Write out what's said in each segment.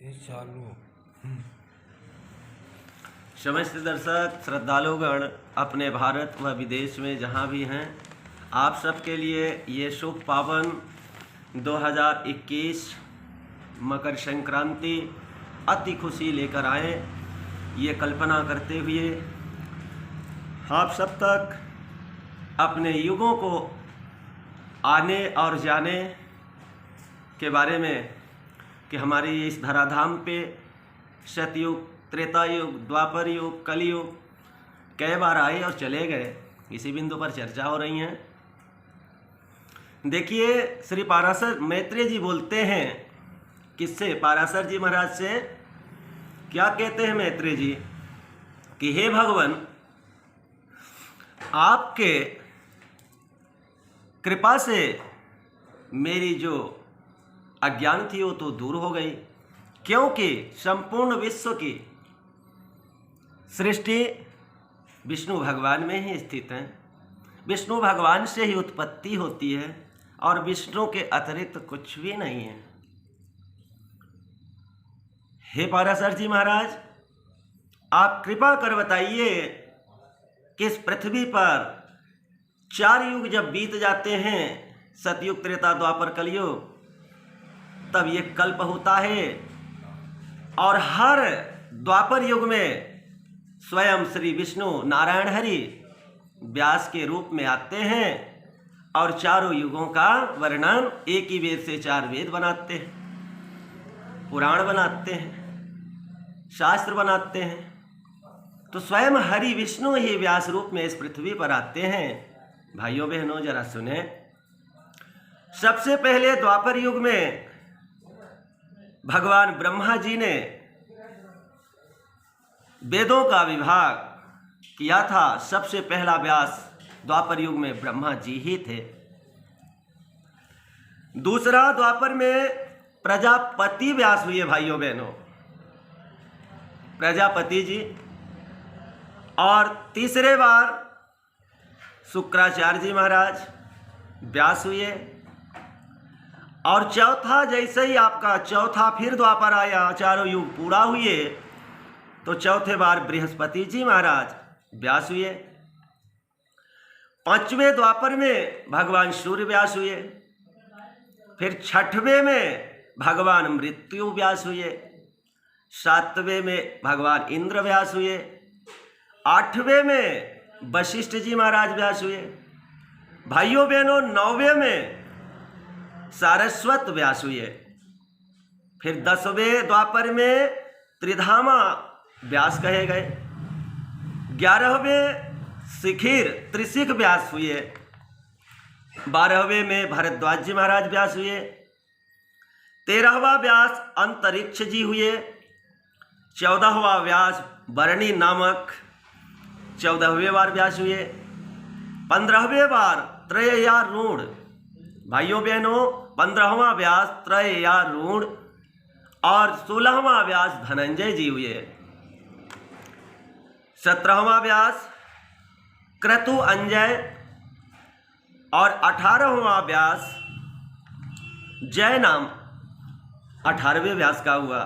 चालू। समस्त दर्शक श्रद्धालुगण अपने भारत व विदेश में जहाँ भी हैं, आप सबके लिए ये शुभ पावन 2021 मकर संक्रांति अति खुशी लेकर आए, ये कल्पना करते हुए आप सब तक अपने युगों को आने और जाने के बारे में कि हमारे इस धराधाम पे सतयुग, त्रेता युग, द्वापर युग, कलयुग कई बार आए और चले गए, इसी बिंदु पर चर्चा हो रही है। देखिए, श्री पाराशर मैत्रेय जी बोलते हैं, किससे? पाराशर जी महाराज से। क्या कहते हैं मैत्रेय जी कि हे भगवान, आपके कृपा से मेरी जो अज्ञान थी वो तो दूर हो गई, क्योंकि संपूर्ण विश्व की सृष्टि विष्णु भगवान में ही स्थित है। विष्णु भगवान से ही उत्पत्ति होती है और विष्णु के अतिरिक्त कुछ भी नहीं है। हे पाराशर जी महाराज, आप कृपा कर बताइए कि इस पृथ्वी पर 4 युग जब बीत जाते हैं, सतयुग, त्रेता, द्वापर, कलयुग, तब ये कल्प होता है और हर द्वापर युग में स्वयं श्री विष्णु नारायण हरि व्यास के रूप में आते हैं और चारों युगों का वर्णन एक ही वेद से 4 वेद बनाते हैं, पुराण बनाते हैं, शास्त्र बनाते हैं। तो स्वयं हरि विष्णु ही व्यास रूप में इस पृथ्वी पर आते हैं। भाइयों बहनों, जरा सुने। सबसे पहले द्वापर युग में भगवान ब्रह्मा जी ने वेदों का विभाग किया था। सबसे पहला व्यास द्वापर युग में ब्रह्मा जी ही थे। दूसरा द्वापर में प्रजापति व्यास हुए। भाइयों बहनों, प्रजापति जी। और तीसरे बार शुक्राचार्य जी महाराज व्यास हुए। और चौथा, जैसे ही आपका चौथा फिर द्वापर आया, चारों युग पूरा हुए, तो चौथे बार बृहस्पति जी महाराज व्यास हुए। 5वें द्वापर में भगवान सूर्य व्यास हुए। फिर 6वें में भगवान मृत्यु व्यास हुए। 7वें में भगवान इंद्र व्यास हुए। 8वें में वशिष्ठ जी महाराज व्यास हुए। भाइयों बहनों, 9वें में सारस्वत व्यास हुए। फिर 10वें द्वापर में त्रिधामा व्यास कहे गए। 11वें शिखिर त्रिशिख व्यास हुए। 12वें में भरद्वाज जी महाराज व्यास हुए। 13वां व्यास अंतरिक्ष जी हुए। 14वां व्यास बरणी नामक 14वें बार व्यास हुए। 15वें बार त्रययारूढ़। भाइयों बहनों, 15वां व्यास त्रययारूढ़ और 16वां व्यास धनंजय जी हुए। 17वां व्यास क्रतु अंजय और 18वां व्यास जय नाम 18वें व्यास का हुआ।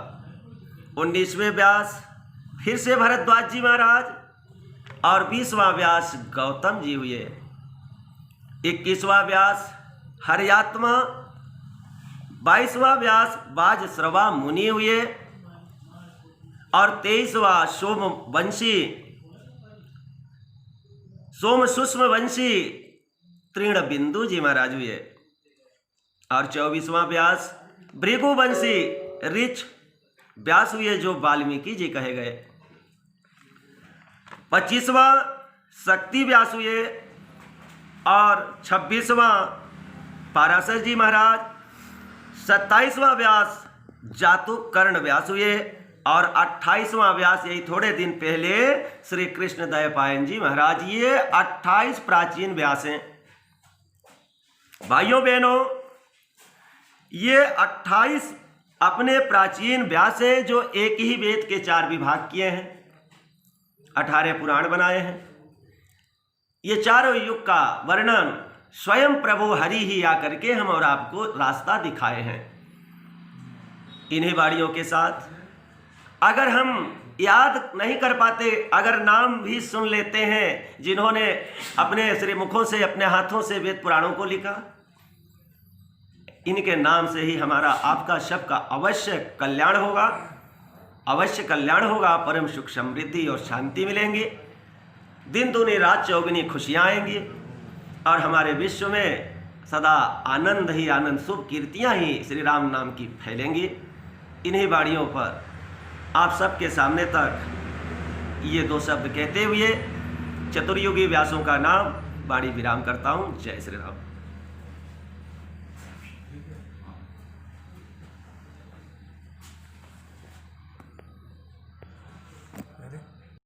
19वें व्यास फिर से भरद्वाज जी महाराज और 20वां व्यास गौतम जी हुए। 21वां व्यास हरियात्मा। 22वां व्यास बाजश्रवा मुनि हुए। और 23वां सोम सुष्म वंशी तृण बिंदु जी महाराज हुए। और 24वां व्यास भृगुवंशी ऋच व्यास हुए, जो वाल्मीकि जी कहे गए। 25वां शक्ति व्यास हुए। और 26वां पाराशर जी महाराज। 27वां व्यास जातुकर्ण व्यास हुए। और 28वां व्यास यही थोड़े दिन पहले श्री कृष्ण द्वैपायन जी महाराज। ये 28 प्राचीन व्यास हैं। भाइयों बहनों, ये 28 अपने प्राचीन व्यास हैं, जो एक ही वेद के 4 विभाग किए हैं, 18 पुराण बनाए हैं। ये चारों युग का वर्णन स्वयं प्रभु हरि ही आकर के हम और आपको रास्ता दिखाए हैं। इन्हीं बाणियों के साथ अगर हम याद नहीं कर पाते, अगर नाम भी सुन लेते हैं जिन्होंने अपने श्रीमुखों से, अपने हाथों से वेद पुराणों को लिखा, इनके नाम से ही हमारा, आपका, सबका अवश्य कल्याण होगा, अवश्य कल्याण होगा। परम सुख, समृद्धि और शांति मिलेंगी, दिन दूनी रात चौगुनी खुशियाँ आएंगी और हमारे विश्व में सदा आनंद ही आनंद, शुभ कीर्तियाँ ही श्री राम नाम की फैलेंगी। इन्हीं बाणियों पर आप सबके सामने तक ये 2 शब्द कहते हुए चतुर्युगी व्यासों का नाम वाणी विराम करता हूँ। जय श्री राम।